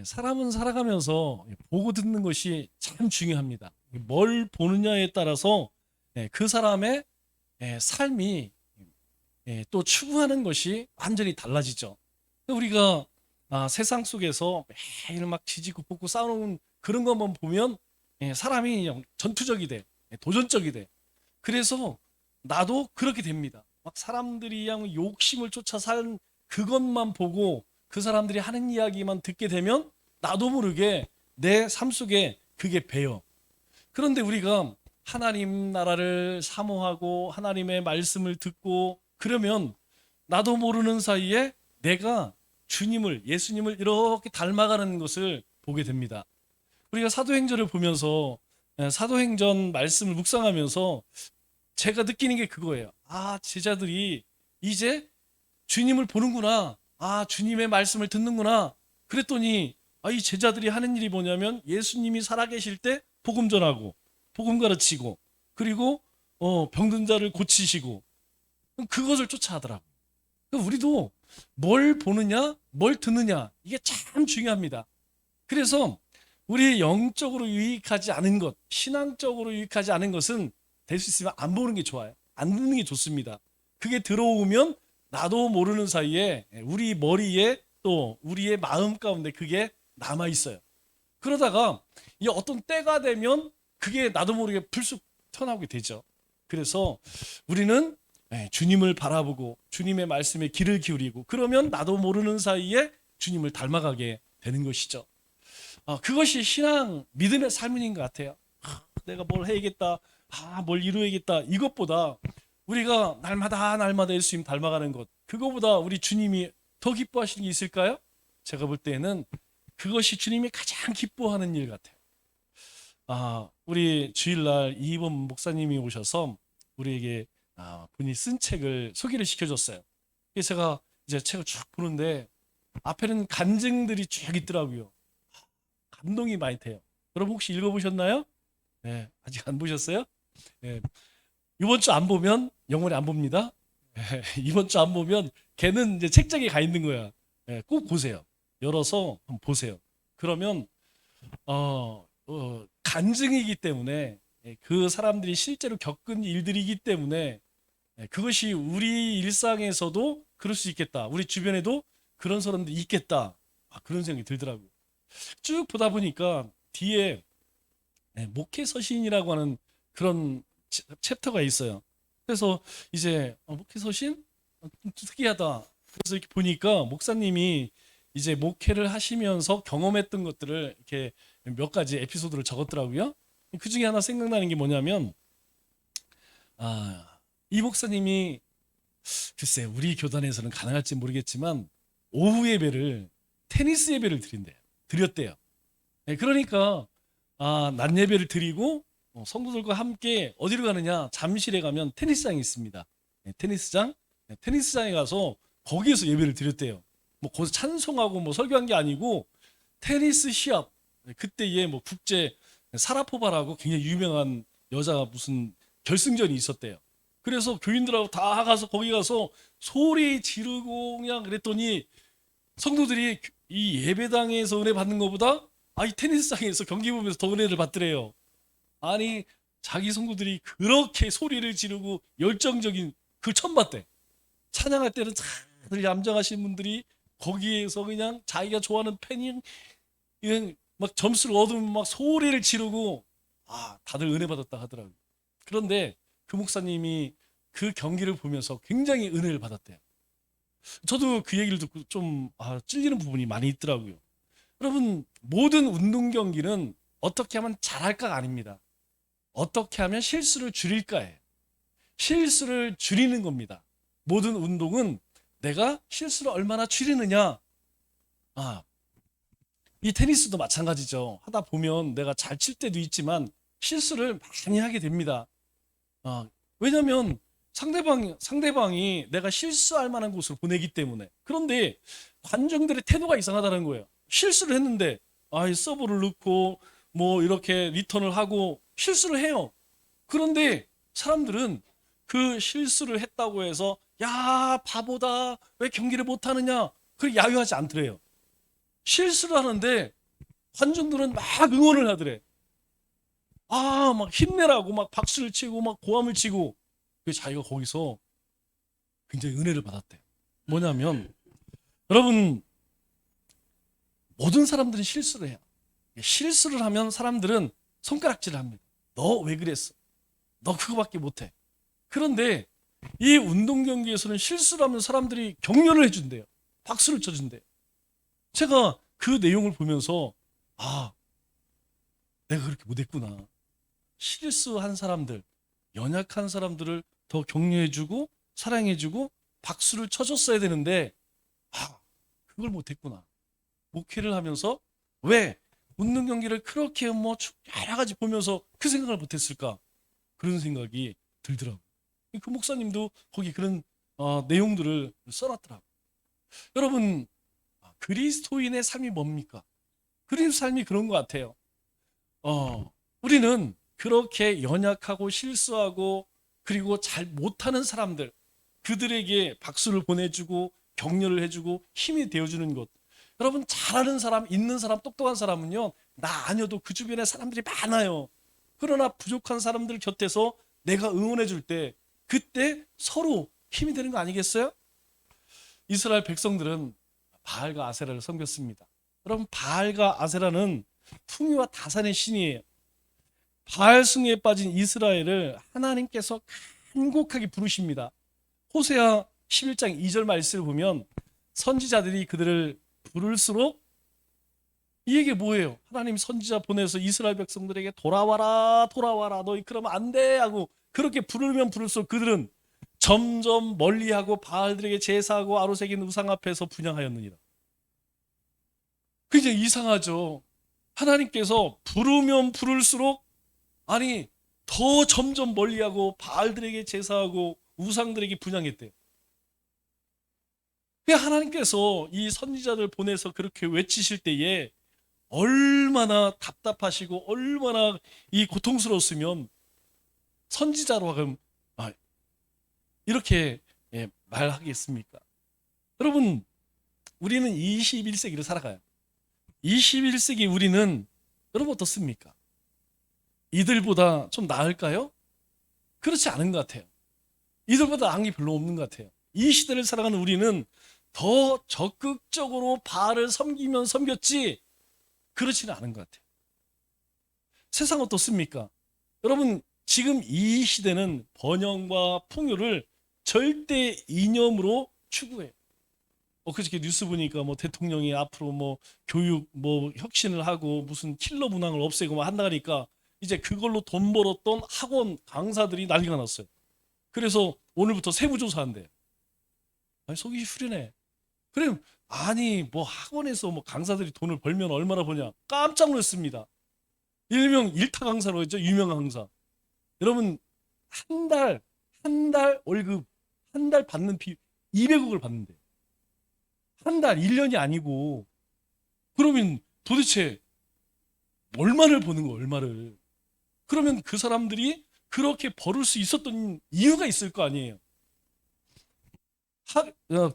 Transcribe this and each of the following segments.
사람은 살아가면서 보고 듣는 것이 참 중요합니다. 뭘 보느냐에 따라서 그 사람의 삶이 또 추구하는 것이 완전히 달라지죠. 우리가 세상 속에서 매일 막 지지고 볶고 싸우는 그런 것만 보면 사람이 그냥 전투적이 돼, 도전적이 돼. 그래서 나도 그렇게 됩니다. 막 사람들이 그냥 욕심을 쫓아 산 그것만 보고 그 사람들이 하는 이야기만 듣게 되면 나도 모르게 내 삶 속에 그게 배어. 그런데 우리가 하나님 나라를 사모하고 하나님의 말씀을 듣고 그러면 나도 모르는 사이에 내가 주님을, 예수님을 이렇게 닮아가는 것을 보게 됩니다. 우리가 사도행전을 보면서 사도행전 말씀을 묵상하면서 제가 느끼는 게 그거예요. 제자들이 이제 주님을 보는구나. 주님의 말씀을 듣는구나. 그랬더니 이 제자들이 하는 일이 뭐냐면 예수님이 살아계실 때 복음 전하고 복음 가르치고 그리고 병든 자를 고치시고 그것을 쫓아하더라고. 우리도 뭘 보느냐, 뭘 듣느냐 이게 참 중요합니다. 그래서 우리 영적으로 유익하지 않은 것, 신앙적으로 유익하지 않은 것은 될 수 있으면 안 보는 게 좋아요. 안 듣는 게 좋습니다. 그게 들어오면 나도 모르는 사이에 우리 머리에 또 우리의 마음 가운데 그게 남아 있어요. 그러다가 이 어떤 때가 되면 그게 나도 모르게 불쑥 튀어나오게 되죠. 그래서 우리는 주님을 바라보고 주님의 말씀에 귀를 기울이고 그러면 나도 모르는 사이에 주님을 닮아가게 되는 것이죠. 그것이 신앙, 믿음의 삶인 것 같아요. 내가 뭘 해야겠다, 뭘 이루어야겠다 이것보다 우리가 날마다 예수님 닮아가는 것 그거보다 우리 주님이 더 기뻐하시는 게 있을까요? 제가 볼 때는 그것이 주님이 가장 기뻐하는 일 같아요. 우리 주일날 이번 목사님이 오셔서 우리에게 본인이 쓴 책을 소개를 시켜줬어요. 그래서 제가 이제 책을 쭉 보는데 앞에는 간증들이 쭉 있더라고요. 감동이 많이 돼요. 여러분 혹시 읽어보셨나요? 네, 아직 안 보셨어요? 네, 이번 주 안 보면 영원히 안 봅니다. 네, 이번 주 안 보면 걔는 이제 책장에 가 있는 거야. 네, 꼭 보세요. 열어서 한번 보세요. 그러면 간증이기 때문에 그 사람들이 실제로 겪은 일들이기 때문에 그것이 우리 일상에서도 그럴 수 있겠다. 우리 주변에도 그런 사람들이 있겠다. 그런 생각이 들더라고요. 쭉 보다 보니까 뒤에 목회 서신이라고 하는 그런 챕터가 있어요. 그래서 이제 목회 서신 좀 특이하다. 그래서 이렇게 보니까 목사님이 이제 목회를 하시면서 경험했던 것들을 이렇게 몇 가지 에피소드를 적었더라고요. 그 중에 하나 생각나는 게 뭐냐면 이 목사님이 글쎄 우리 교단에서는 가능할지 모르겠지만 오후 예배를 테니스 예배를 드렸대요. 그러니까 낮 예배를 드리고 성도들과 함께 어디로 가느냐? 잠실에 가면 테니스장이 있습니다. 테니스장. 테니스장에 가서 거기에서 예배를 드렸대요. 뭐 거기서 찬송하고 뭐 설교한 게 아니고 테니스 시합. 그때에 뭐 국제 사라포바라고 굉장히 유명한 여자 무슨 결승전이 있었대요. 그래서 교인들하고 다 가서 거기 가서 소리 지르고 그냥 그랬더니 성도들이 이 예배당에서 은혜 받는 것보다 이 테니스장에서 경기 보면서 더 은혜를 받더래요. 아니 자기 성도들이 그렇게 소리를 지르고 열정적인 그걸 처음 봤대. 찬양할 때는 다들 얌전하신 분들이 거기에서 그냥 자기가 좋아하는 팬이 그냥 막 점수를 얻으면 막 소리를 지르고 다들 은혜 받았다 하더라고요. 그런데 그 목사님이 그 경기를 보면서 굉장히 은혜를 받았대요. 저도 그 얘기를 듣고 좀 찔리는 부분이 많이 있더라고요. 여러분 모든 운동 경기는 어떻게 하면 잘할까가 아닙니다. 어떻게 하면 실수를 줄일까예요. 실수를 줄이는 겁니다. 모든 운동은 내가 실수를 얼마나 줄이느냐. 이 테니스도 마찬가지죠. 하다 보면 내가 잘 칠 때도 있지만 실수를 많이 하게 됩니다. 왜냐하면 상대방이 내가 실수할 만한 곳으로 보내기 때문에. 그런데 관중들의 태도가 이상하다는 거예요. 실수를 했는데 서브를 넣고 뭐 이렇게 리턴을 하고 실수를 해요. 그런데 사람들은 그 실수를 했다고 해서 야 바보다 왜 경기를 못하느냐 그렇게 야유하지 않더래요. 실수를 하는데 관중들은 막 응원을 하더래. 아, 막 힘내라고 막 박수를 치고 막 고함을 치고. 그 자기가 거기서 굉장히 은혜를 받았대. 뭐냐면 여러분, 모든 사람들이 실수를 해요. 실수를 하면 사람들은 손가락질을 합니다. 너 왜 그랬어? 너 그거밖에 못해. 그런데 이 운동 경기에서는 실수를 하면 사람들이 격려를 해준대요. 박수를 쳐준대요. 제가 그 내용을 보면서 아, 내가 그렇게 못했구나. 실수한 사람들, 연약한 사람들을 더 격려해주고 사랑해주고 박수를 쳐줬어야 되는데 아, 그걸 못했구나. 목회를 하면서 왜 운동 경기를 그렇게 뭐 여러 가지 보면서 그 생각을 못했을까? 그런 생각이 들더라고요. 그 목사님도 거기 그런 내용들을 써놨더라고요. 여러분, 그리스도인의 삶이 뭡니까? 그리스도 삶이 그런 것 같아요. 우리는 그렇게 연약하고 실수하고 그리고 잘 못하는 사람들, 그들에게 박수를 보내주고 격려를 해주고 힘이 되어주는 것. 여러분, 잘하는 사람, 있는 사람, 똑똑한 사람은요, 나 아니어도 그 주변에 사람들이 많아요. 그러나 부족한 사람들 곁에서 내가 응원해 줄 때, 그때 서로 힘이 되는 거 아니겠어요? 이스라엘 백성들은 바알과 아세라를 섬겼습니다. 여러분, 바알과 아세라는 풍요와 다산의 신이에요. 바알 숭배에 빠진 이스라엘을 하나님께서 간곡하게 부르십니다. 호세아 11장 2절 말씀을 보면 선지자들이 그들을 부를수록 이게 뭐예요? 하나님 선지자 보내서 이스라엘 백성들에게 돌아와라 돌아와라 너희 그러면 안 돼 하고 그렇게 부르면 부를수록 그들은 점점 멀리하고 바알들에게 제사하고 아로새긴 우상 앞에서 분향하였느니라. 굉장히 이상하죠. 하나님께서 부르면 부를수록 아니 더 점점 멀리하고 바알들에게 제사하고 우상들에게 분향했대요. 하나님께서 이 선지자들 보내서 그렇게 외치실 때에 얼마나 답답하시고 얼마나 이 고통스러웠으면 선지자로 하금 이렇게 말하겠습니까? 여러분, 우리는 21세기를 살아가요. 21세기 우리는 여러분 어떻습니까? 이들보다 좀 나을까요? 그렇지 않은 것 같아요. 이들보다 나은 게 별로 없는 것 같아요. 이 시대를 살아가는 우리는 더 적극적으로 바알을 섬기면 섬겼지 그렇지는 않은 것 같아요. 세상 어떻습니까? 여러분, 지금 이 시대는 번영과 풍요를 절대 이념으로 추구해요. 그저께 뉴스 보니까 뭐 대통령이 앞으로 뭐 교육 뭐 혁신을 하고 무슨 킬러 문항을 없애고 뭐 한다니까 이제 그걸로 돈 벌었던 학원 강사들이 난리가 났어요. 그래서 오늘부터 세무조사한대. 아니 속이 후련해. 그래 아니 뭐 학원에서 뭐 강사들이 돈을 벌면 얼마나 버냐 깜짝 놀랐습니다. 일명 일타 강사로 했죠. 유명한 강사. 여러분 한 달 월급 한 달 받는 비 200억을 받는데 한 달 1년이 아니고 그러면 도대체 얼마를 버는 거 얼마를 그러면 그 사람들이 그렇게 벌을 수 있었던 이유가 있을 거 아니에요.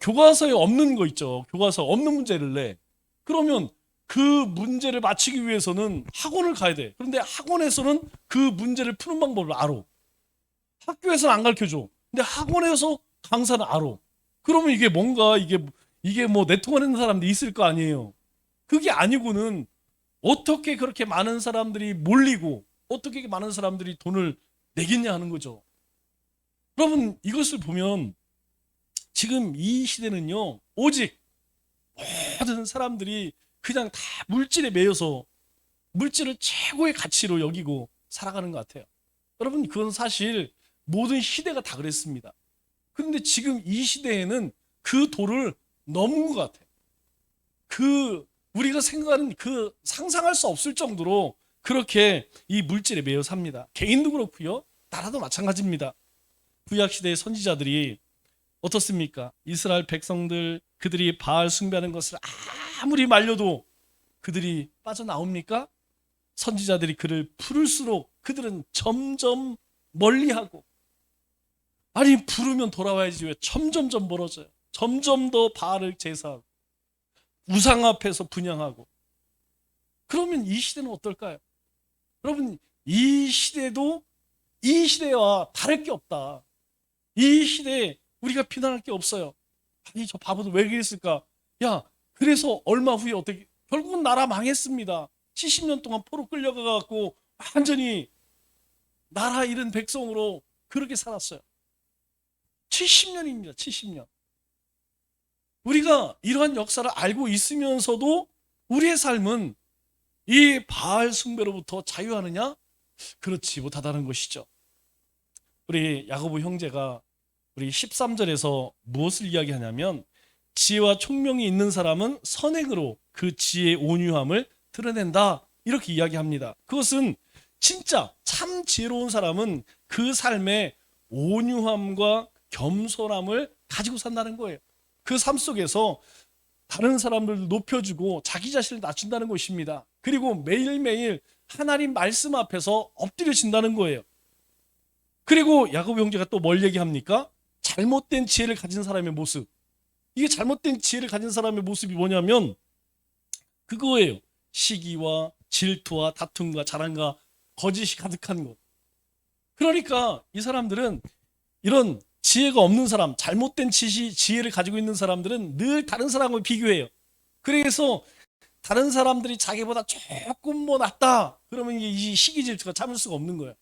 교과서에 없는 거 있죠. 교과서 없는 문제를 내. 그러면 그 문제를 맞추기 위해서는 학원을 가야 돼. 그런데 학원에서는 그 문제를 푸는 방법을 알아. 학교에서는 안 가르쳐줘. 근데 학원에서 강사는 알아. 그러면 이게 뭔가 이게 뭐 내통하는 사람들이 있을 거 아니에요. 그게 아니고는 어떻게 그렇게 많은 사람들이 몰리고 어떻게 많은 사람들이 돈을 내겠냐 하는 거죠. 여러분 이것을 보면 지금 이 시대는요 오직 모든 사람들이 그냥 다 물질에 매여서 물질을 최고의 가치로 여기고 살아가는 것 같아요. 여러분 그건 사실 모든 시대가 다 그랬습니다. 그런데 지금 이 시대에는 그 도를 넘은 것 같아요. 우리가 생각하는 그 상상할 수 없을 정도로 그렇게 이 물질에 매여 삽니다. 개인도 그렇고요. 나라도 마찬가지입니다. 구약시대의 선지자들이 어떻습니까? 이스라엘 백성들 그들이 바알 숭배하는 것을 아무리 말려도 그들이 빠져나옵니까? 선지자들이 그를 부를수록 그들은 점점 멀리하고 아니 부르면 돌아와야지 왜 점점점 멀어져요. 점점 더 바알을 제사하고 우상 앞에서 분향하고. 그러면 이 시대는 어떨까요? 여러분, 이 시대도 이 시대와 다를 게 없다. 이 시대에 우리가 비난할 게 없어요. 아니, 저 바보도 왜 그랬을까? 야, 그래서 얼마 후에 어떻게 결국은 나라 망했습니다. 70년 동안 포로 끌려가 갖고 완전히 나라 잃은 백성으로 그렇게 살았어요. 70년입니다. 70년. 우리가 이러한 역사를 알고 있으면서도 우리의 삶은 이 바알 숭배로부터 자유하느냐? 그렇지 못하다는 것이죠. 우리 야고보 형제가 우리 13절에서 무엇을 이야기하냐면, 지혜와 총명이 있는 사람은 선행으로 그 지혜의 온유함을 드러낸다, 이렇게 이야기합니다. 그것은 진짜 참 지혜로운 사람은 그 삶에 온유함과 겸손함을 가지고 산다는 거예요. 그 삶 속에서 다른 사람들을 높여주고 자기 자신을 낮춘다는 것입니다. 그리고 매일매일 하나님 말씀 앞에서 엎드려진다는 거예요. 그리고 야고보 형제가 또 뭘 얘기합니까? 잘못된 지혜를 가진 사람의 모습. 이게 잘못된 지혜를 가진 사람의 모습이 뭐냐면 그거예요. 시기와 질투와 다툼과 자랑과 거짓이 가득한 것. 그러니까 이 사람들은, 이런 지혜가 없는 사람, 잘못된 지혜를 가지고 있는 사람들은 늘 다른 사람을 비교해요. 그래서 다른 사람들이 자기보다 조금 뭐 낫다 그러면 이 시기 질투가 참을 수가 없는 거예요.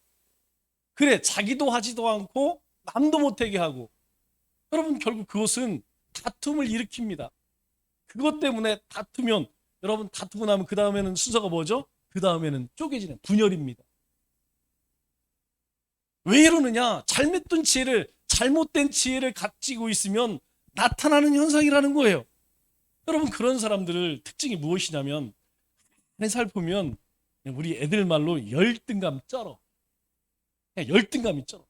그래, 자기도 하지도 않고 남도 못하게 하고. 여러분, 결국 그것은 다툼을 일으킵니다. 그것 때문에 다투면, 여러분, 다투고 나면 그 다음에는 순서가 뭐죠? 그 다음에는 쪼개지는 분열입니다. 왜 이러느냐? 잘못된 지혜를 가지고 있으면 나타나는 현상이라는 거예요. 여러분, 그런 사람들을 특징이 무엇이냐면, 살펴보면 우리 애들 말로 열등감 쩔어. 열등감이 쩔어.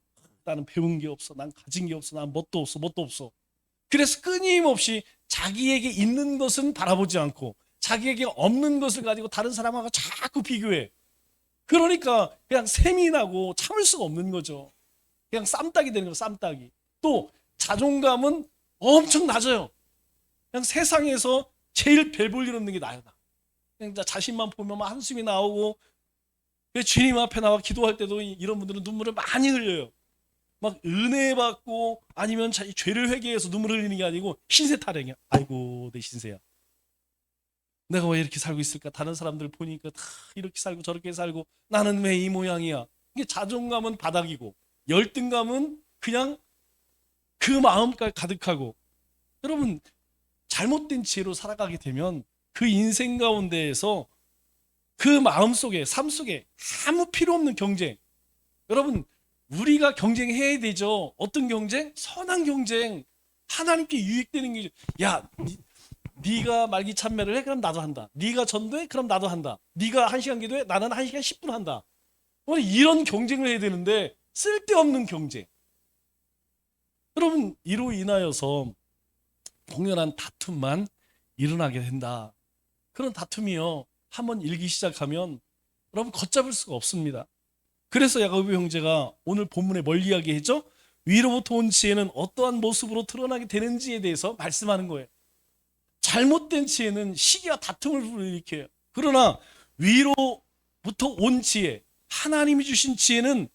나는 배운 게 없어, 난 가진 게 없어, 난 뭣도 없어. 그래서 끊임없이 자기에게 있는 것은 바라보지 않고 자기에게 없는 것을 가지고 다른 사람하고 자꾸 비교해. 그러니까 그냥 셈이 나고 참을 수가 없는 거죠. 그냥 쌈딱이 되는 거예요. 쌈딱이. 또 자존감은 엄청 낮아요. 그냥 세상에서 제일 별 볼 일 없는 게 나야. 그냥 자신만 보면 한숨이 나오고, 주님 앞에 나와 기도할 때도 이런 분들은 눈물을 많이 흘려요. 막 은혜 받고 아니면 자기 죄를 회개해서 눈물을 흘리는 게 아니고 신세 타령이야. 아이고, 내 신세야. 내가 왜 이렇게 살고 있을까? 다른 사람들 보니까 다 이렇게 살고 저렇게 살고 나는 왜 이 모양이야? 이게 자존감은 바닥이고 열등감은 그냥 그 마음까지 가득하고. 여러분, 잘못된 지혜로 살아가게 되면 그 인생 가운데에서 그 마음 속에, 삶 속에 아무 필요 없는 경쟁. 여러분, 우리가 경쟁해야 되죠. 어떤 경쟁? 선한 경쟁. 하나님께 유익되는 게. 야, 네가 말기 참매를 해? 그럼 나도 한다. 네가 전도해? 그럼 나도 한다. 네가 1시간 기도해? 나는 1시간 10분 한다. 이런 경쟁을 해야 되는데 쓸데없는 경쟁. 여러분, 이로 인하여서 공연한 다툼만 일어나게 된다. 그런 다툼이요, 한번 일기 시작하면 여러분 걷잡을 수가 없습니다. 그래서 야고보 형제가 오늘 본문에 뭘 이야기했죠? 위로부터 온 지혜는 어떠한 모습으로 드러나게 되는지에 대해서 말씀하는 거예요. 잘못된 지혜는 시기와 다툼을 불러일으켜요. 그러나 위로부터 온 지혜, 하나님이 주신 지혜는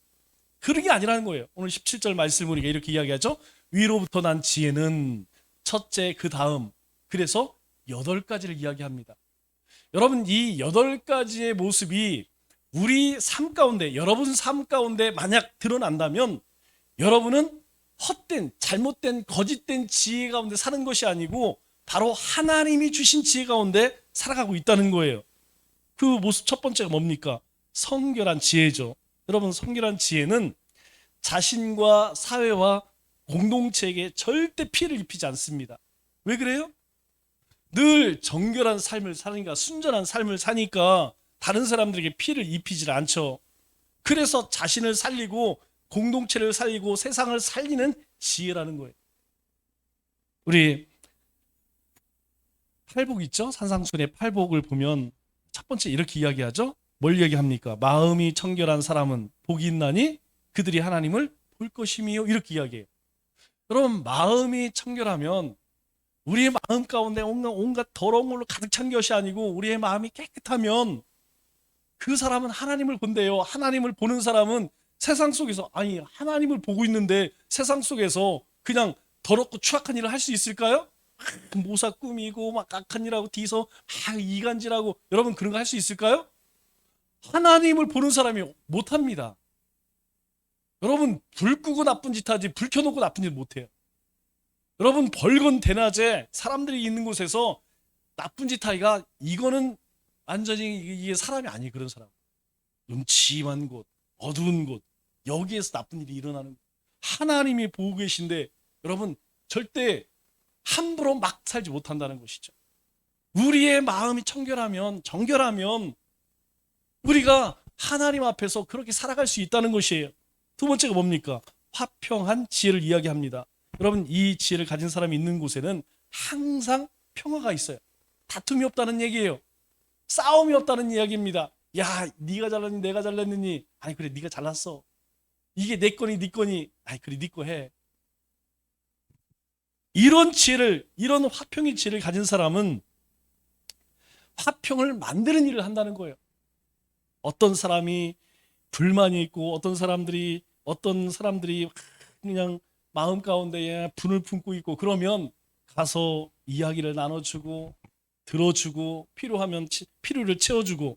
그런 게 아니라는 거예요. 오늘 17절 말씀을 우리가 이렇게 이야기하죠. 위로부터 난 지혜는 첫째, 그 다음. 그래서 8가지를 이야기합니다. 여러분, 이 8가지의 모습이 우리 삶 가운데, 여러분 삶 가운데 만약 드러난다면 여러분은 헛된, 잘못된, 거짓된 지혜 가운데 사는 것이 아니고 바로 하나님이 주신 지혜 가운데 살아가고 있다는 거예요. 그 모습 첫 번째가 뭡니까? 성결한 지혜죠. 여러분, 성결한 지혜는 자신과 사회와 공동체에게 절대 피해를 입히지 않습니다. 왜 그래요? 늘 정결한 삶을 사니까, 순전한 삶을 사니까 다른 사람들에게 피해를 입히질 않죠. 그래서 자신을 살리고 공동체를 살리고 세상을 살리는 지혜라는 거예요. 우리 팔복 있죠? 산상순의 팔복을 보면 첫 번째 이렇게 이야기하죠. 뭘 얘기합니까? 마음이 청결한 사람은 복이 있나니 그들이 하나님을 볼 것이미요. 이렇게 이야기해요. 여러분, 마음이 청결하면 우리의 마음 가운데 온갖 더러운 걸로 가득 찬 것이 아니고 우리의 마음이 깨끗하면 그 사람은 하나님을 본대요. 하나님을 보는 사람은 세상 속에서, 아니 하나님을 보고 있는데 세상 속에서 그냥 더럽고 추악한 일을 할 수 있을까요? 모사 꾸미고 막 악한 일하고 뒤서 이간질하고, 여러분 그런 거 할 수 있을까요? 하나님을 보는 사람이 못합니다. 여러분 불 끄고 나쁜 짓 하지 불 켜놓고 나쁜 짓 못해요. 여러분 벌건 대낮에 사람들이 있는 곳에서 나쁜 짓 하기가, 이거는 완전히 이게 사람이 아니에요. 그런 사람, 음침한 곳, 어두운 곳, 여기에서 나쁜 일이 일어나는, 하나님이 보고 계신데 여러분 절대 함부로 막 살지 못한다는 것이죠. 우리의 마음이 정결하면 우리가 하나님 앞에서 그렇게 살아갈 수 있다는 것이에요. 두 번째가 뭡니까? 화평한 지혜를 이야기합니다. 여러분 이 지혜를 가진 사람이 있는 곳에는 항상 평화가 있어요. 다툼이 없다는 얘기예요. 싸움이 없다는 이야기입니다. 야, 네가 잘났니 내가 잘났느니, 아니 그래 네가 잘났어. 이게 내 거니 네 거니, 아니 그래 네 거 해. 이런 지혜를, 이런 화평의 지혜를 가진 사람은 화평을 만드는 일을 한다는 거예요. 어떤 사람이 불만이 있고 어떤 사람들이 그냥 마음 가운데에 분을 품고 있고, 그러면 가서 이야기를 나눠주고 들어주고 필요하면 필요를 채워주고.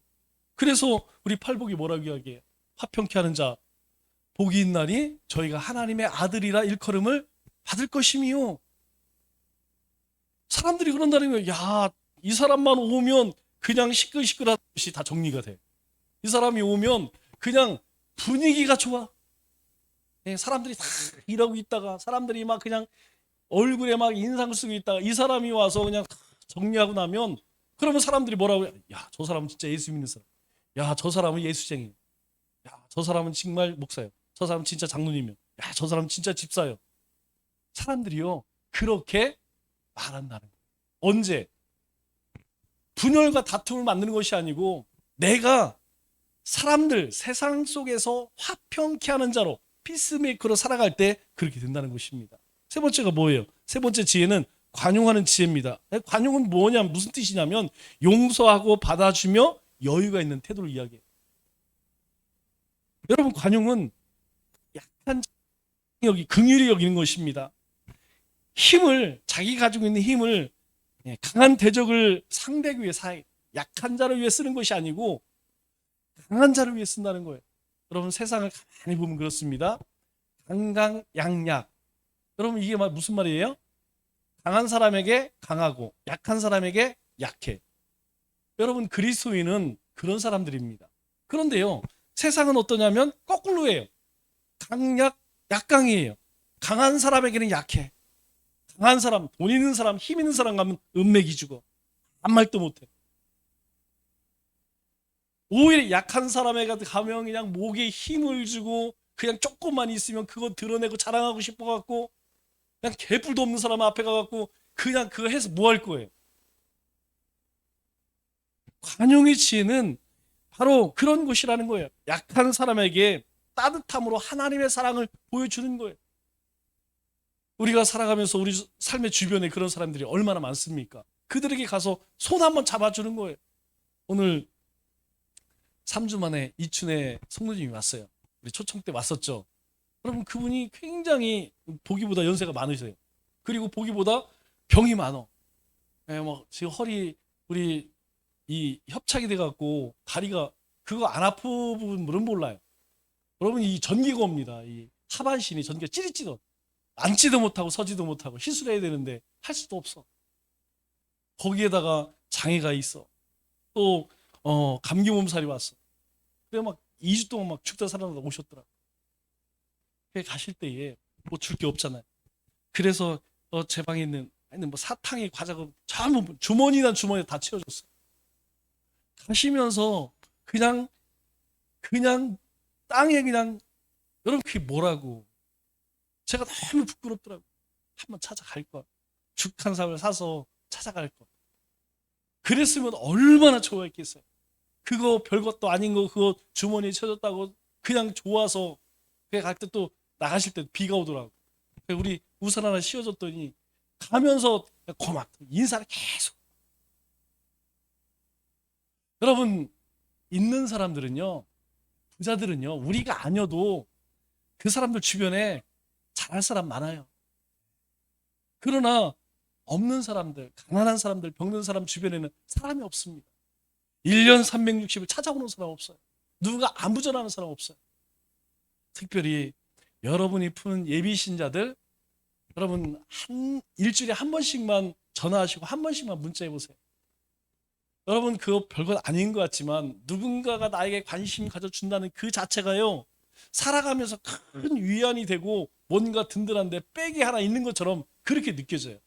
그래서 우리 팔복이 뭐라고 이야기해요? 화평케 하는 자 복이 있나니 저희가 하나님의 아들이라 일컬음을 받을 것이미요. 사람들이 그런다는 거예요. 야, 이 사람만 오면 그냥 시끌시끌한 것이 다 정리가 돼. 이 사람이 오면 그냥 분위기가 좋아. 사람들이 다 일하고 있다가 사람들이 막 그냥 얼굴에 막 인상 쓰고 있다가 이 사람이 와서 그냥 정리하고 나면, 그러면 사람들이 뭐라고 해요? 야, 저 사람은 진짜 예수 믿는 사람. 야, 저 사람은 예수쟁이. 야, 저 사람은 정말 목사예요. 저 사람은 진짜 장로님이요. 야, 저 사람은 진짜 집사예요. 사람들이요 그렇게 말한다는 거예요. 언제? 분열과 다툼을 만드는 것이 아니고 내가 사람들 세상 속에서 화평케 하는 자로, 피스메이커로 살아갈 때 그렇게 된다는 것입니다. 세 번째가 뭐예요? 세 번째 지혜는 관용하는 지혜입니다. 관용은 뭐냐, 무슨 뜻이냐면 용서하고 받아주며 여유가 있는 태도를 이야기해요. 여러분 관용은 약한 여기 긍휼히 여기는 것입니다. 힘을, 자기 가지고 있는 힘을 강한 대적을 상대하기 위해 약한 자를 위해 쓰는 것이 아니고 강한 자를 위해 쓴다는 거예요. 여러분 세상을 가만히 보면 그렇습니다. 강강약약. 여러분 이게 무슨 말이에요? 강한 사람에게 강하고 약한 사람에게 약해. 여러분 그리스도인은 그런 사람들입니다. 그런데요 세상은 어떠냐면 거꾸로예요. 강약 약강이에요. 강한 사람에게는 약해. 강한 사람, 돈 있는 사람, 힘 있는 사람 가면 은맥이 죽어. 아무 말도 못해. 오히려 약한 사람에게 가면 그냥 목에 힘을 주고 그냥 조금만 있으면 그거 드러내고 자랑하고 싶어갖고 그냥 개뿔도 없는 사람 앞에 가갖고 그냥 그거 해서 뭐 할 거예요? 관용의 지혜는 바로 그런 것이라는 거예요. 약한 사람에게 따뜻함으로 하나님의 사랑을 보여주는 거예요. 우리가 살아가면서 우리 삶의 주변에 그런 사람들이 얼마나 많습니까? 그들에게 가서 손 한번 잡아주는 거예요. 오늘 3주 만에 이춘에 성도님이 왔어요. 우리 초청 때 왔었죠. 여러분 그분이 굉장히 보기보다 연세가 많으세요. 그리고 보기보다 병이 많어. 지금 허리 우리 이 협착이 돼갖고 다리가, 그거 안 아픈 분은 몰라요. 여러분 이 전기가 옵니다. 이 하반신이 전기가 찌릿찌릿. 앉지도 못하고 서지도 못하고 시술해야 되는데 할 수도 없어. 거기에다가 장애가 있어. 또 감기 몸살이 왔어. 그래 막 2주 동안 막 죽다 살아나다 오셨더라고. 가실 때에 뭐 줄 게 없잖아요. 그래서 제 방에 있는 뭐 사탕에 과자가 전부 주머니나 주머니 다 채워줬어. 가시면서 그냥 땅에 그냥, 여러분 그게 뭐라고. 제가 너무 부끄럽더라고. 한번 찾아갈 걸. 죽 한 사발 사서 찾아갈 걸. 그랬으면 얼마나 좋아했겠어요. 그거 별것도 아닌 거 그거 주머니에 쳐졌다고 그냥 좋아서 갈 때 또 나가실 때 비가 오더라고. 우리 우산 하나 씌워줬더니 가면서 고맙 인사를 계속. 여러분, 있는 사람들은요, 부자들은요, 우리가 아니어도 그 사람들 주변에 잘할 사람 많아요. 그러나 없는 사람들, 가난한 사람들, 병든 사람 주변에는 사람이 없습니다. 1년 360을 찾아오는 사람 없어요. 누가 안부 전하는 사람 없어요. 특별히 여러분이 푸는 예비 신자들, 여러분 일주일에 한 번씩만 전화하시고 한 번씩만 문자해 보세요. 여러분, 그거 별것 아닌 것 같지만 누군가가 나에게 관심 가져준다는 그 자체가요, 살아가면서 큰 위안이 되고 뭔가 든든한데 백이 하나 있는 것처럼 그렇게 느껴져요.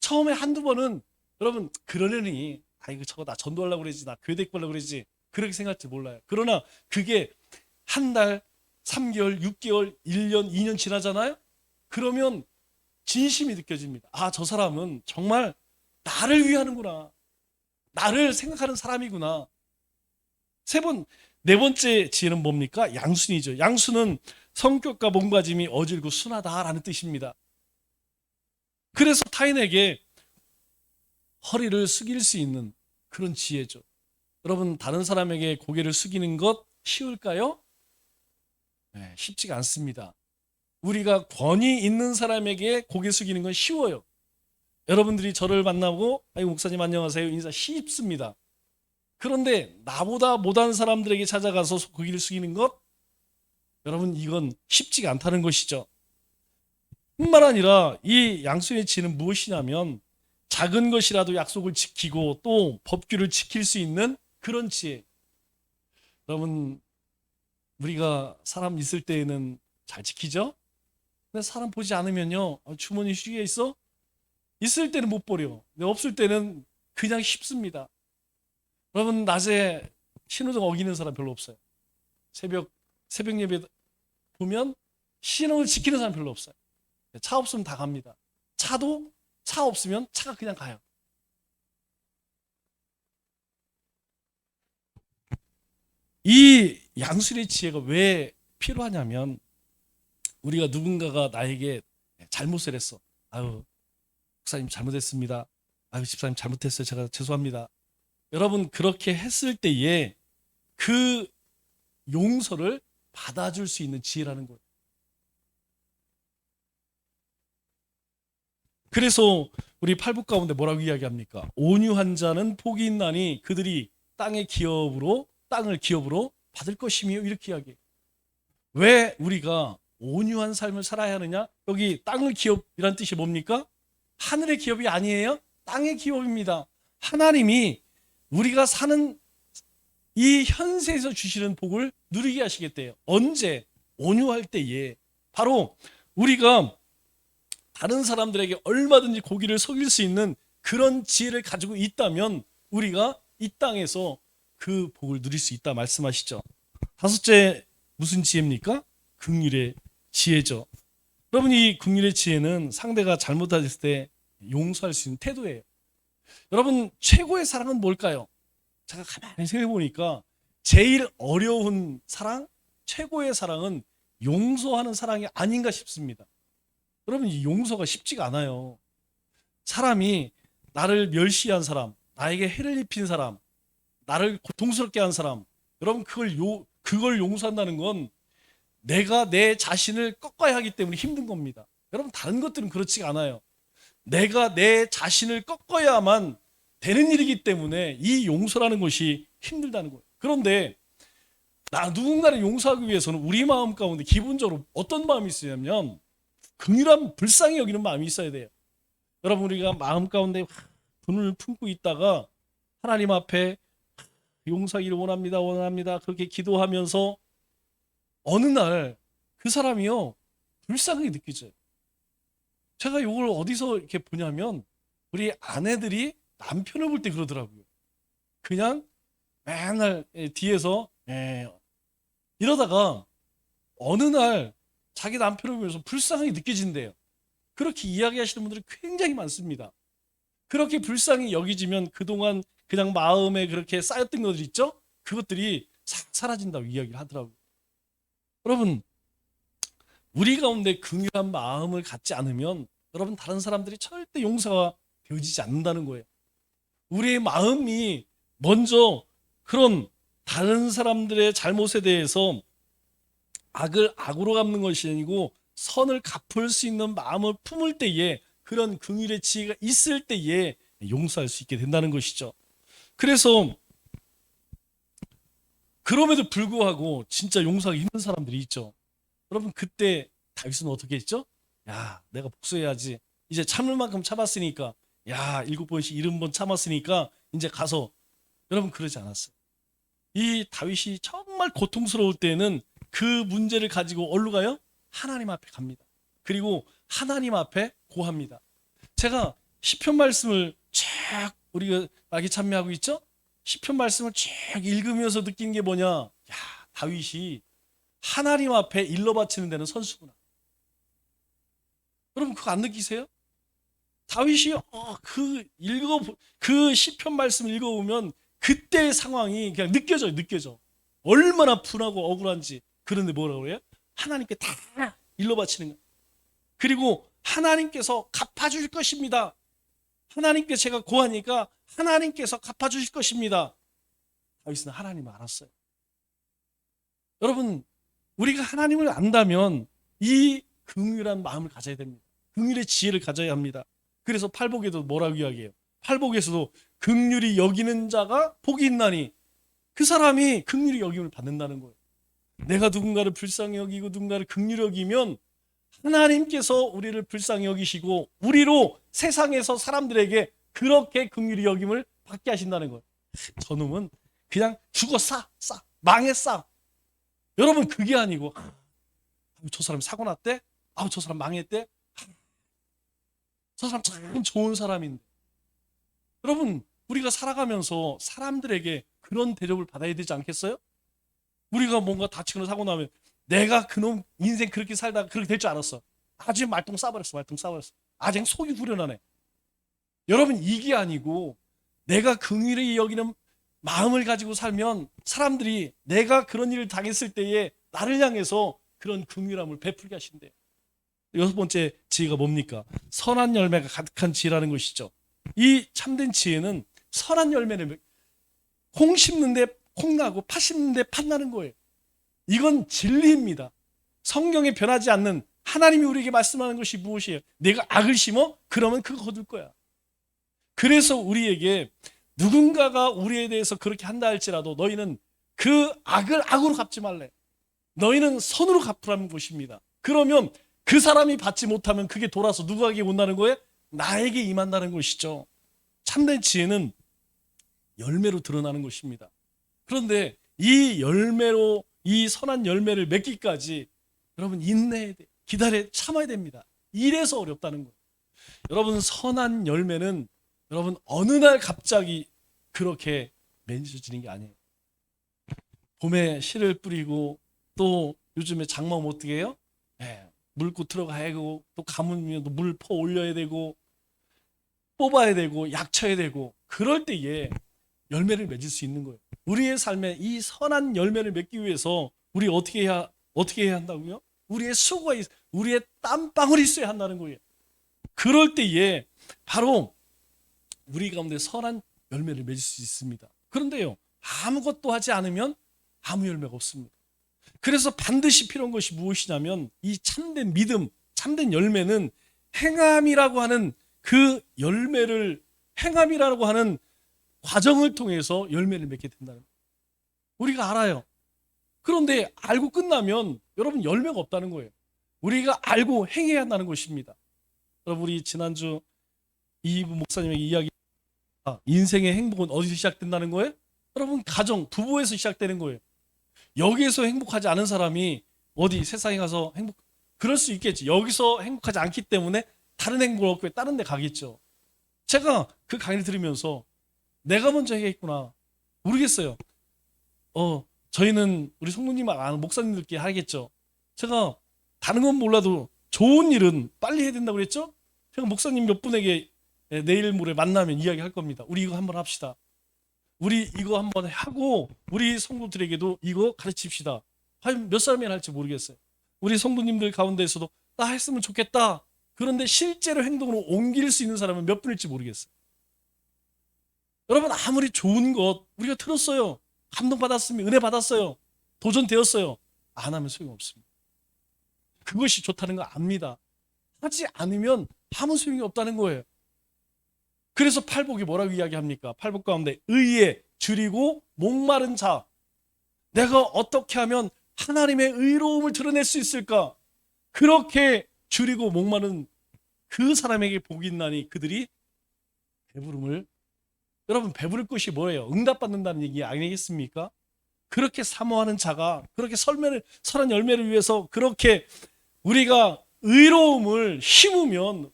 처음에 한두 번은 여러분 그러려니 이거 저거 나 전도하려고 그러지, 나 교회 데리고 가려고 그러지, 그렇게 생각할지 몰라요. 그러나 그게 한 달, 3개월, 6개월, 1년, 2년 지나잖아요. 그러면 진심이 느껴집니다. 아, 저 사람은 정말 나를 위하는구나, 나를 생각하는 사람이구나. 네 번째 지혜는 뭡니까? 양순이죠. 양순은 성격과 몸가짐이 어질고 순하다라는 뜻입니다. 그래서 타인에게 허리를 숙일 수 있는 그런 지혜죠. 여러분, 다른 사람에게 고개를 숙이는 것 쉬울까요? 네, 쉽지가 않습니다. 우리가 권위 있는 사람에게 고개 숙이는 건 쉬워요. 여러분들이 저를 만나고 아이고 목사님 안녕하세요 인사 쉽습니다. 그런데 나보다 못한 사람들에게 찾아가서 고개를 숙이는 것, 여러분 이건 쉽지가 않다는 것이죠. 뿐만 아니라 이 양순의 지혜는 무엇이냐면 작은 것이라도 약속을 지키고 또 법규를 지킬 수 있는 그런 지혜. 여러분, 우리가 사람 있을 때에는 잘 지키죠? 근데 사람 보지 않으면요, 주머니 휴게 있어? 있을 때는 못 버려. 근데 없을 때는 그냥 쉽습니다. 여러분, 낮에 신호등 어기는 사람 별로 없어요. 새벽 예배 보면 신호를 지키는 사람 별로 없어요. 차 없으면 다 갑니다. 차 없으면 차가 그냥 가요. 이 양순의 지혜가 왜 필요하냐면, 우리가 누군가가 나에게 잘못을 했어. 아유, 목사님 잘못했습니다. 아유, 집사님 잘못했어요. 제가 죄송합니다. 여러분, 그렇게 했을 때에 그 용서를 받아줄 수 있는 지혜라는 거예요. 그래서 우리 팔복 가운데 뭐라고 이야기합니까? 온유한 자는 복이 있나니 그들이 땅을 기업으로 받을 것이며, 이렇게 이야기해요. 왜 우리가 온유한 삶을 살아야 하느냐? 여기 땅을 기업이란 뜻이 뭡니까? 하늘의 기업이 아니에요. 땅의 기업입니다. 하나님이 우리가 사는 이 현세에서 주시는 복을 누리게 하시겠대요. 언제? 온유할 때에. 바로 우리가 다른 사람들에게 얼마든지 고기를 속일 수 있는 그런 지혜를 가지고 있다면 우리가 이 땅에서 그 복을 누릴 수 있다 말씀하시죠. 다섯째, 무슨 지혜입니까? 긍휼의 지혜죠. 여러분, 이 긍휼의 지혜는 상대가 잘못했을 때 용서할 수 있는 태도예요. 여러분, 최고의 사랑은 뭘까요? 제가 가만히 생각해 보니까 제일 어려운 사랑, 최고의 사랑은 용서하는 사랑이 아닌가 싶습니다. 여러분, 이 용서가 쉽지가 않아요. 사람이 나를 멸시한 사람, 나에게 해를 입힌 사람, 나를 고통스럽게 한 사람, 여러분 그걸 용서한다는 건 내가 내 자신을 꺾어야 하기 때문에 힘든 겁니다. 여러분, 다른 것들은 그렇지가 않아요. 내가 내 자신을 꺾어야만 되는 일이기 때문에 이 용서라는 것이 힘들다는 거예요. 그런데 누군가를 용서하기 위해서는 우리 마음 가운데 기본적으로 어떤 마음이 있으냐면 긍휼한 불쌍히 여기는 마음이 있어야 돼요. 여러분, 우리가 마음 가운데 분을 품고 있다가 하나님 앞에 용서하기를 원합니다 그렇게 기도하면서 어느 날 그 사람이요 불쌍하게 느껴져요. 제가 이걸 어디서 이렇게 보냐면 우리 아내들이 남편을 볼 때 그러더라고요. 그냥 맨날 뒤에서 이러다가 어느 날 자기 남편을 보면서 불쌍하게 느껴진대요. 그렇게 이야기하시는 분들이 굉장히 많습니다. 그렇게 불쌍히 여기지면 그동안 그냥 마음에 그렇게 쌓였던 것들 있죠? 그것들이 싹 사라진다고 이야기를 하더라고요. 여러분, 우리 가운데 긍휼한 마음을 갖지 않으면 여러분 다른 사람들이 절대 용서가 되어지지 않는다는 거예요. 우리의 마음이 먼저 그런 다른 사람들의 잘못에 대해서 악을 악으로 갚는 것이 아니고 선을 갚을 수 있는 마음을 품을 때에 그런 긍휼의 지혜가 있을 때에 용서할 수 있게 된다는 것이죠. 그래서 그럼에도 불구하고 진짜 용서하기 힘든 사람들이 있죠. 여러분 그때 다윗은 어떻게 했죠? 야, 내가 복수해야지. 이제 참을 만큼 참았으니까, 야, 7번씩 70번 참았으니까 이제 가서. 여러분 그러지 않았어요. 이 다윗이 정말 고통스러울 때는 그 문제를 가지고 어디로 가요? 하나님 앞에 갑니다. 그리고 하나님 앞에 고합니다. 제가 시편 말씀을 쫙 우리가 마귀 찬미하고 있죠? 시편 말씀을 쭉 읽으면서 느낀 게 뭐냐? 야, 다윗이 하나님 앞에 일러 바치는 데는 선수구나. 여러분 그거 안 느끼세요? 다윗이 그 시편 말씀 읽어보면 그때의 상황이 그냥 느껴져. 얼마나 분하고 억울한지. 그런데 뭐라고 그래요? 하나님께 다 일러 바치는 거예요. 그리고 하나님께서 갚아주실 것입니다. 하나님께 제가 고하니까 하나님께서 갚아주실 것입니다. 다윗은 하나님을 알았어요. 여러분 우리가 하나님을 안다면 이 긍휼한 마음을 가져야 됩니다. 긍휼의 지혜를 가져야 합니다. 그래서 팔복에도 뭐라고 이야기해요? 팔복에서도 긍휼히 여기는 자가 복이 있나니 그 사람이 긍휼히 여김을 받는다는 거예요. 내가 누군가를 불쌍히 여기고 누군가를 긍휼히 여기면 하나님께서 우리를 불쌍히 여기시고 우리로 세상에서 사람들에게 그렇게 긍휼히 여김을 받게 하신다는 거예요. 저놈은 그냥 죽어 싸 망했어. 여러분 그게 아니고 저 사람 사고 났대? 저 사람 망했대? 저 사람 참 좋은 사람인데. 여러분 우리가 살아가면서 사람들에게 그런 대접을 받아야 되지 않겠어요? 우리가 뭔가 다치거나 사고 나면 내가 그놈 인생 그렇게 살다가 그렇게 될 줄 알았어. 아주 말똥 싸버렸어. 아주 속이 후련하네. 여러분 이게 아니고 내가 긍휼히 여기는 마음을 가지고 살면 사람들이 내가 그런 일을 당했을 때에 나를 향해서 그런 긍휼함을 베풀게 하신대요. 6번째 지혜가 뭡니까? 선한 열매가 가득한 지혜라는 것이죠. 이 참된 지혜는 선한 열매를 콩 심는데 콩 나고 팥 심는데 팥 나는 거예요. 이건 진리입니다. 성경에 변하지 않는 하나님이 우리에게 말씀하는 것이 무엇이에요? 내가 악을 심어? 그러면 그거 거둘 거야. 그래서 우리에게 누군가가 우리에 대해서 그렇게 한다 할지라도 너희는 그 악을 악으로 갚지 말래. 너희는 선으로 갚으라는 것입니다. 그러면 그 사람이 받지 못하면 그게 돌아서 누구에게 온다는 거예요? 나에게 임한다는 것이죠. 참된 지혜는 열매로 드러나는 것입니다. 그런데 이 열매로 이 선한 열매를 맺기까지 여러분 인내해야 돼. 기다려 참아야 됩니다. 이래서 어렵다는 거예요. 여러분 선한 열매는 여러분 어느 날 갑자기 그렇게 맺어지는 게 아니에요. 봄에 씨를 뿌리고 또 요즘에 장마 오면 어떻게 해요? 물고 들어가야 되고 또 가물면 물 퍼 올려야 되고 뽑아야 되고 약 쳐야 되고 그럴 때에 열매를 맺을 수 있는 거예요. 우리의 삶에 이 선한 열매를 맺기 위해서 우리 어떻게 해야 한다고요? 우리의 수고가 우리의 땀방울이 있어야 한다는 거예요. 그럴 때에 바로 우리 가운데 선한 열매를 맺을 수 있습니다. 그런데요 아무것도 하지 않으면 아무 열매가 없습니다. 그래서 반드시 필요한 것이 무엇이냐면 이 참된 믿음, 참된 열매는 행함이라고 하는 그 열매를 행함이라고 하는 과정을 통해서 열매를 맺게 된다는 거예요. 우리가 알아요. 그런데 알고 끝나면 여러분 열매가 없다는 거예요. 우리가 알고 행해야 한다는 것입니다. 여러분 우리 지난주 이부 목사님의 이야기 인생의 행복은 어디서 시작된다는 거예요? 여러분 가정, 부부에서 시작되는 거예요. 여기에서 행복하지 않은 사람이 어디 세상에 가서 그럴 수 있겠지. 여기서 행복하지 않기 때문에 다른 행복을 얻기 위해 다른 데 가겠죠. 제가 그 강의를 들으면서 내가 먼저 해야겠구나 모르겠어요. 저희는 우리 성도님 아는 목사님들끼리 하겠죠. 제가 다른 건 몰라도 좋은 일은 빨리 해야 된다고 그랬죠. 제가 목사님 몇 분에게 내일 모레 만나면 이야기할 겁니다. 우리 이거 한번 합시다. 우리 이거 한번 하고 우리 성도들에게도 이거 가르칩시다. 과연 몇 사람이 할지 모르겠어요. 우리 성도님들 가운데에서도 나 했으면 좋겠다. 그런데 실제로 행동으로 옮길 수 있는 사람은 몇 분일지 모르겠어요. 여러분, 아무리 좋은 것 우리가 들었어요. 감동받았습니다. 은혜 받았어요. 도전되었어요. 안 하면 소용없습니다. 그것이 좋다는 거 압니다. 하지 않으면 아무 소용이 없다는 거예요. 그래서 팔복이 뭐라고 이야기합니까? 팔복 가운데 의에 줄이고 목마른 자. 내가 어떻게 하면 하나님의 의로움을 드러낼 수 있을까? 그렇게 줄이고 목마른 그 사람에게 복이 있나니 그들이 배부름을. 여러분, 배부를 것이 뭐예요? 응답받는다는 얘기 아니겠습니까? 그렇게 사모하는 자가 그렇게 선한 열매를 위해서 그렇게 우리가 의로움을 심으면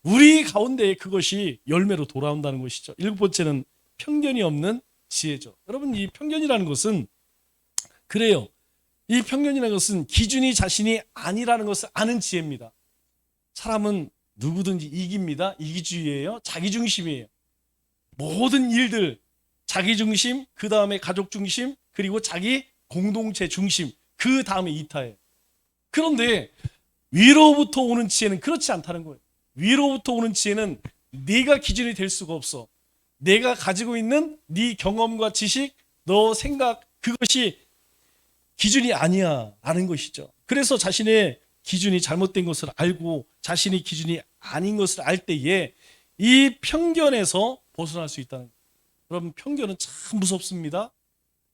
우리 가운데 그것이 열매로 돌아온다는 것이죠. 일곱 번째는 편견이 없는 지혜죠. 여러분, 이 편견이라는 것은 그래요. 이 편견이라는 것은 기준이 자신이 아니라는 것을 아는 지혜입니다. 사람은 누구든지 이깁니다. 이기주의예요. 자기중심이에요. 모든 일들 자기중심, 그 다음에 가족중심, 그리고 자기 공동체 중심, 그 다음에 이타예요. 그런데 위로부터 오는 지혜는 그렇지 않다는 거예요. 위로부터 오는 지혜는 네가 기준이 될 수가 없어. 내가 가지고 있는 네 경험과 지식, 너 생각, 그것이 기준이 아니야 라는 것이죠. 그래서 자신의 기준이 잘못된 것을 알고 자신이 기준이 아닌 것을 알 때에 이 편견에서 벗어날 수 있다는 거예요. 여러분, 편견은 참 무섭습니다.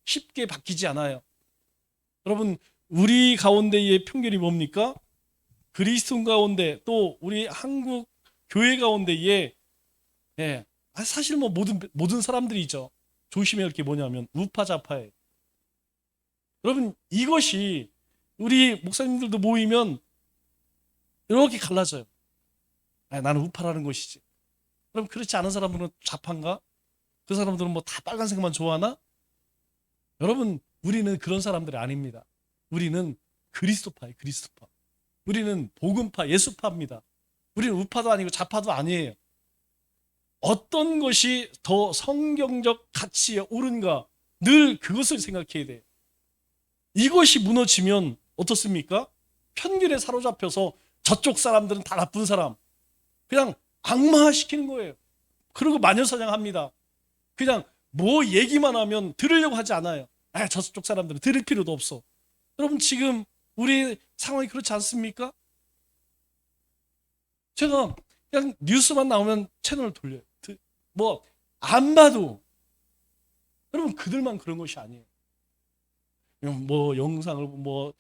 쉽게 바뀌지 않아요. 여러분, 우리 가운데의 편견이 뭡니까? 그리스도 가운데 또 우리 한국 교회 가운데에 사실 뭐 모든 사람들이죠. 조심해야 할 게 뭐냐면 우파좌파예요. 여러분, 이것이 우리 목사님들도 모이면 이렇게 갈라져요. 나는 우파라는 것이지. 그럼 그렇지 않은 사람들은 좌파인가? 그 사람들은 뭐 다 빨간색만 좋아하나? 여러분, 우리는 그런 사람들이 아닙니다. 우리는 그리스도파예요. 그리스도파. 우리는 복음파, 예수파입니다. 우리는 우파도 아니고 좌파도 아니에요. 어떤 것이 더 성경적 가치에 옳은가, 늘 그것을 생각해야 돼요. 이것이 무너지면 어떻습니까? 편견에 사로잡혀서 저쪽 사람들은 다 나쁜 사람, 그냥 악마화시키는 거예요. 그리고 마녀사냥합니다. 그냥 뭐 얘기만 하면 들으려고 하지 않아요. 저쪽 사람들은 들을 필요도 없어. 여러분, 지금 우리 상황이 그렇지 않습니까? 제가 그냥 뉴스만 나오면 채널을 돌려요. 뭐 안 봐도. 여러분, 그들만 그런 것이 아니에요. 뭐 영상을 뭐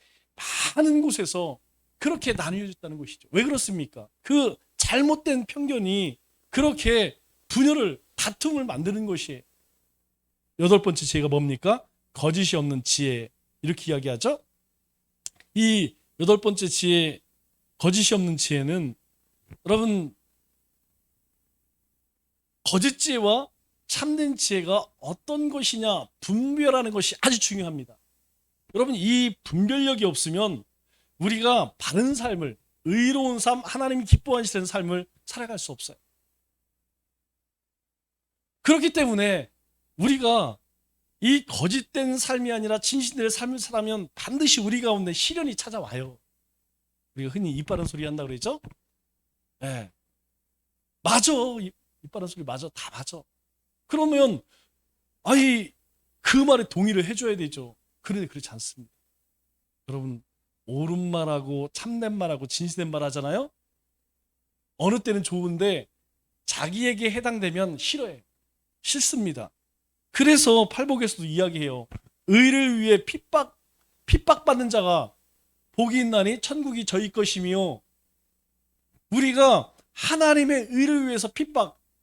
많은 곳에서 그렇게 나뉘어졌다는 것이죠. 왜 그렇습니까? 그 잘못된 편견이 그렇게 분열을, 다툼을 만드는 것이에요. 여덟 번째 지혜가 뭡니까? 거짓이 없는 지혜. 이렇게 이야기하죠. 이 여덟 번째 지혜, 거짓이 없는 지혜는 여러분, 거짓 지혜와 참된 지혜가 어떤 것이냐 분별하는 것이 아주 중요합니다. 여러분, 이 분별력이 없으면 우리가 바른 삶을, 의로운 삶, 하나님이 기뻐하시는 삶을 살아갈 수 없어요. 그렇기 때문에 우리가 이 거짓된 삶이 아니라 진실된 삶을 살면 반드시 우리 가운데 시련이 찾아와요. 우리가 흔히 입 바른 소리 한다고 그러죠? 네. 맞아. 입 바른 소리 맞아. 다 맞아. 그러면 그 말에 동의를 해줘야 되죠. 그런데 그렇지 않습니다. 여러분, 옳은 말하고 참된 말하고 진실된 말 하잖아요. 어느 때는 좋은데 자기에게 해당되면 싫어해. 싫습니다. 그래서 팔복에서도 이야기해요. 의를 위해 핍박받는 자가 복이 있나니 천국이 저희 것이며. 우리가 하나님의 의를 위해서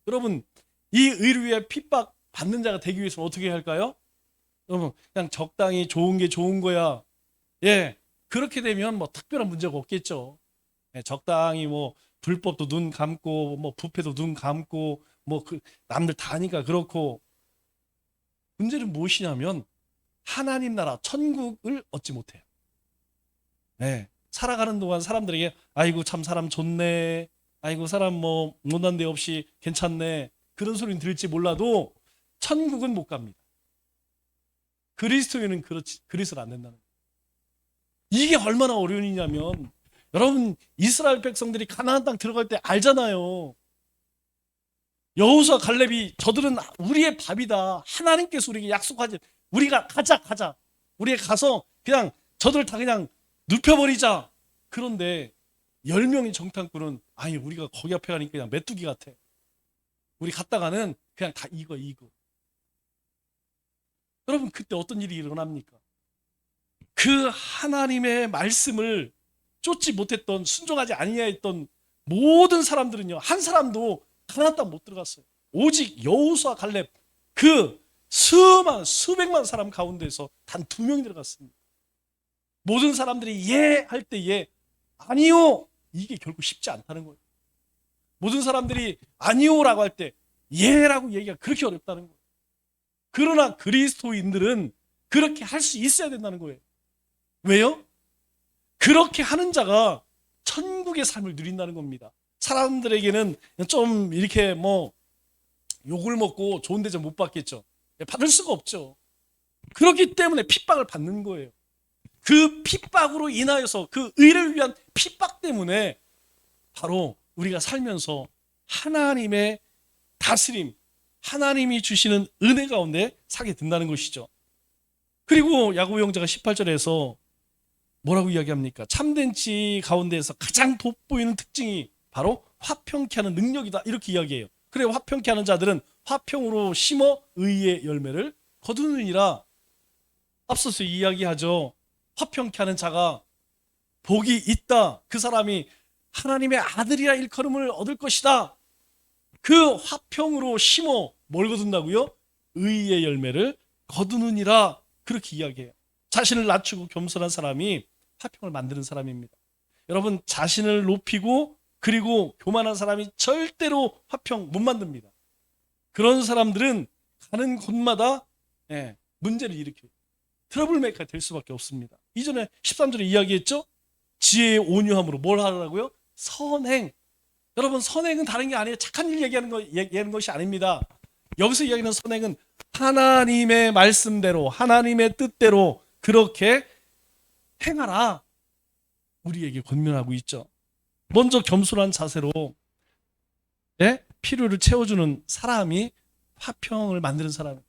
여러분, 이 의를 위해 핍박받는 자가 되기 위해서는 어떻게 해야 할까요? 여러분, 그냥 적당히 좋은 게 좋은 거야. 그렇게 되면 뭐 특별한 문제가 없겠죠. 적당히 뭐 불법도 눈 감고 뭐 부패도 눈 감고 뭐 남들 다 하니까 그렇고. 문제는 무엇이냐면 하나님 나라 천국을 얻지 못해요. 살아가는 동안 사람들에게 아이고 참 사람 좋네, 아이고 사람 뭐 못난 데 없이 괜찮네, 그런 소리는 들을지 몰라도 천국은 못 갑니다. 그리스도인은 그래서는 안 된다는 거예요. 이게 얼마나 어려운 일이냐면, 여러분 이스라엘 백성들이 가나안 땅 들어갈 때 알잖아요. 여호수아 갈렙이 저들은 우리의 밥이다. 하나님께서 우리에게 약속하지. 우리가 가자. 우리가 가서 그냥 저들 다 그냥 눕혀버리자. 그런데 10명의 정탐꾼은 아니 우리가 거기 앞에 가니까 그냥 메뚜기 같아. 우리 갔다가는 그냥 다 익어. 여러분 그때 어떤 일이 일어납니까? 그 하나님의 말씀을 쫓지 못했던, 순종하지 아니하였던 모든 사람들은요, 한 사람도 가나안 땅 못 들어갔어요. 오직 여호수아 갈렙 그 수백만 사람 가운데서 단 2명이 들어갔습니다. 모든 사람들이 예 할 때 예, 아니요, 이게 결국 쉽지 않다는 거예요. 모든 사람들이 아니요라고 할 때 예라고 얘기가 그렇게 어렵다는 거예요. 그러나 그리스도인들은 그렇게 할 수 있어야 된다는 거예요. 왜요? 그렇게 하는 자가 천국의 삶을 누린다는 겁니다. 사람들에게는 좀 이렇게 뭐 욕을 먹고 좋은 대접 못 받겠죠. 받을 수가 없죠. 그렇기 때문에 핍박을 받는 거예요. 그 핍박으로 인하여서, 그 의를 위한 핍박 때문에 바로 우리가 살면서 하나님의 다스림, 하나님이 주시는 은혜 가운데 살게 된다는 것이죠. 그리고 야고보 형제가 18절에서 뭐라고 이야기합니까? 참된 지 가운데에서 가장 돋보이는 특징이 바로 화평케 하는 능력이다, 이렇게 이야기해요. 그래, 화평케 하는 자들은 화평으로 심어 의의 열매를 거두느니라. 앞서서 이야기하죠. 화평케 하는 자가 복이 있다. 그 사람이 하나님의 아들이라 일컬음을 얻을 것이다. 그 화평으로 심어 뭘 거둔다고요? 의의 열매를 거두느니라. 그렇게 이야기해요. 자신을 낮추고 겸손한 사람이 화평을 만드는 사람입니다. 여러분, 자신을 높이고 그리고 교만한 사람이 절대로 화평 못 만듭니다. 그런 사람들은 가는 곳마다 문제를 일으켜요. 트러블 메이커가 될 수밖에 없습니다. 이전에 13절에 이야기했죠. 지혜의 온유함으로 뭘 하라고요? 선행. 여러분, 선행은 다른 게 아니에요. 착한 일 얘기하는 것이 아닙니다. 여기서 이야기하는 선행은 하나님의 말씀대로, 하나님의 뜻대로 그렇게 행하라, 우리에게 권면하고 있죠. 먼저 겸손한 자세로 필요를 채워주는 사람이 화평을 만드는 사람.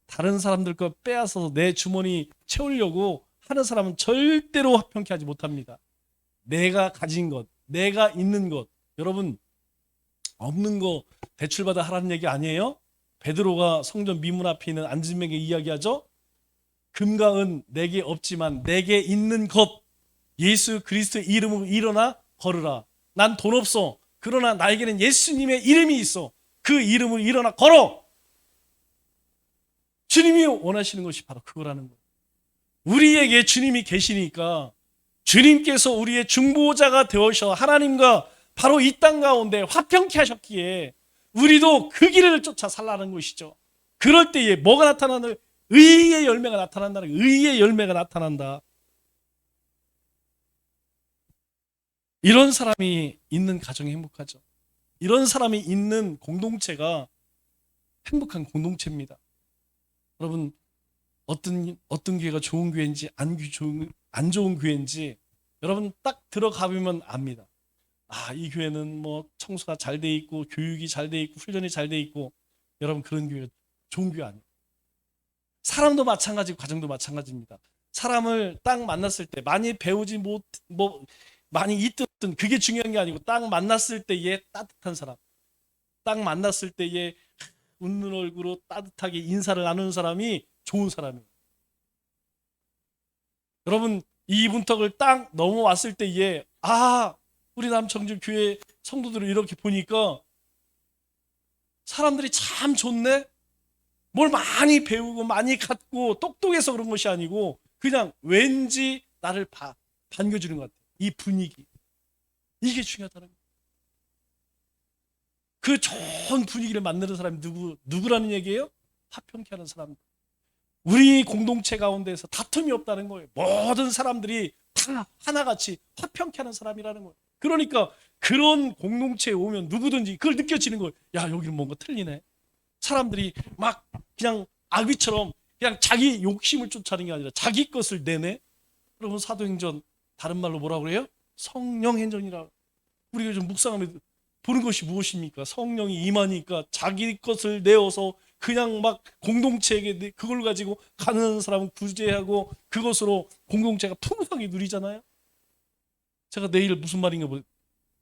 다른 사람들 거 빼앗아서 내 주머니 채우려고 하는 사람은 절대로 화평케 하지 못합니다. 내가 가진 것, 내가 있는 것. 여러분, 없는 거 대출받아 하라는 얘기 아니에요? 베드로가 성전 미문 앞에 있는 안진맥에 이야기하죠. 금과 은 내게 없지만 내게 있는 것, 예수 그리스도의 이름으로 일어나 걸으라. 난 돈 없어. 그러나 나에게는 예수님의 이름이 있어. 그 이름으로 일어나 걸어. 주님이 원하시는 것이 바로 그거라는 거예요. 우리에게 주님이 계시니까 주님께서 우리의 중보자가 되어서 하나님과 바로 이 땅 가운데 화평케 하셨기에 우리도 그 길을 쫓아 살라는 것이죠. 그럴 때에 뭐가 나타나는? 의의 열매가 나타난다는 거예요. 의의 열매가 나타난다. 이런 사람이 있는 가정이 행복하죠. 이런 사람이 있는 공동체가 행복한 공동체입니다. 여러분, 어떤 교회가 좋은 교회인지 안 좋은 교회인지 여러분 딱 들어가 보면 압니다. 아, 이 교회는 뭐 청소가 잘 돼 있고 교육이 잘 돼 있고 훈련이 잘 돼 있고. 여러분, 그런 교회가 좋은 교회 아니에요. 사람도 마찬가지고 가정도 마찬가지입니다. 사람을 딱 만났을 때 많이 배우지 많이 있든 그게 중요한 게 아니고 딱 만났을 때의 따뜻한 사람, 딱 만났을 때의 웃는 얼굴로 따뜻하게 인사를 나누는 사람이 좋은 사람이에요. 여러분, 이 문턱을 딱 넘어왔을 때에 우리 남청주 교회 성도들을 이렇게 보니까 사람들이 참 좋네. 뭘 많이 배우고 많이 갖고 똑똑해서 그런 것이 아니고 그냥 왠지 나를 반겨주는 것 같아요. 이 분위기, 이게 중요하다는 거예요. 그 좋은 분위기를 만드는 사람이 누구라는 얘기예요? 화평케 하는 사람. 우리 공동체 가운데서 다툼이 없다는 거예요. 모든 사람들이 다 하나같이 화평케 하는 사람이라는 거예요. 그러니까 그런 공동체에 오면 누구든지 그걸 느껴지는 거예요. 야, 여기는 뭔가 틀리네. 사람들이 막 그냥 아귀처럼 그냥 자기 욕심을 쫓아는 게 아니라 자기 것을 내네. 여러분, 사도행전 다른 말로 뭐라고 그래요? 성령 행전이라. 우리가 좀 묵상하면 보는 것이 무엇입니까? 성령이 임하니까 자기 것을 내어서 그냥 막 공동체에게 그걸 가지고 가난한 사람은 구제하고 그것으로 공동체가 풍성하게 누리잖아요. 제가 내일 무슨 말인가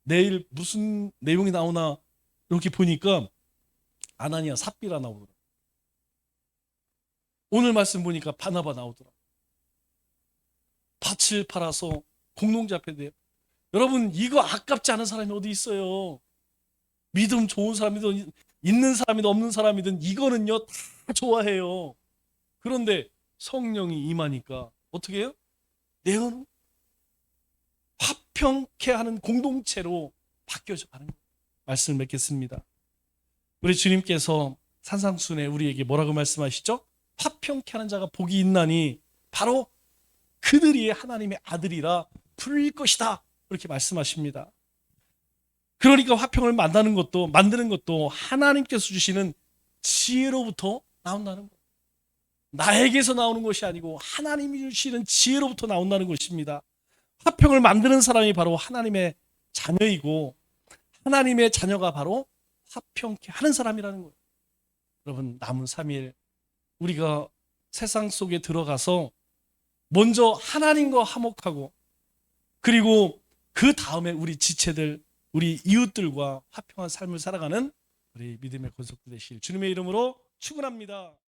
내일 무슨 내용이 나오나 이렇게 보니까 아나니아 삽비라 나오더라. 오늘 말씀 보니까 바나바 나오더라. 밭을 팔아서 공동체 앞에 대요. 여러분, 이거 아깝지 않은 사람이 어디 있어요? 믿음 좋은 사람이든 있는 사람이든 없는 사람이든 이거는요 다 좋아해요. 그런데 성령이 임하니까 어떻게 해요? 내어는 화평케 하는 공동체로 바뀌어져 가는 거예요. 말씀을 맺겠습니다. 우리 주님께서 산상순에 우리에게 뭐라고 말씀하시죠? 화평케 하는 자가 복이 있나니 바로 그들이 하나님의 아들이라 부를 것이다. 그렇게 말씀하십니다. 그러니까 화평을 만드는 것도 하나님께서 주시는 지혜로부터 나온다는 거예요. 나에게서 나오는 것이 아니고 하나님이 주시는 지혜로부터 나온다는 것입니다. 화평을 만드는 사람이 바로 하나님의 자녀이고 하나님의 자녀가 바로 화평케 하는 사람이라는 거예요. 여러분, 남은 3일 우리가 세상 속에 들어가서 먼저 하나님과 화목하고 그리고 그 다음에 우리 지체들, 우리 이웃들과 화평한 삶을 살아가는 우리 믿음의 권속들 되시길 주님의 이름으로 축원합니다.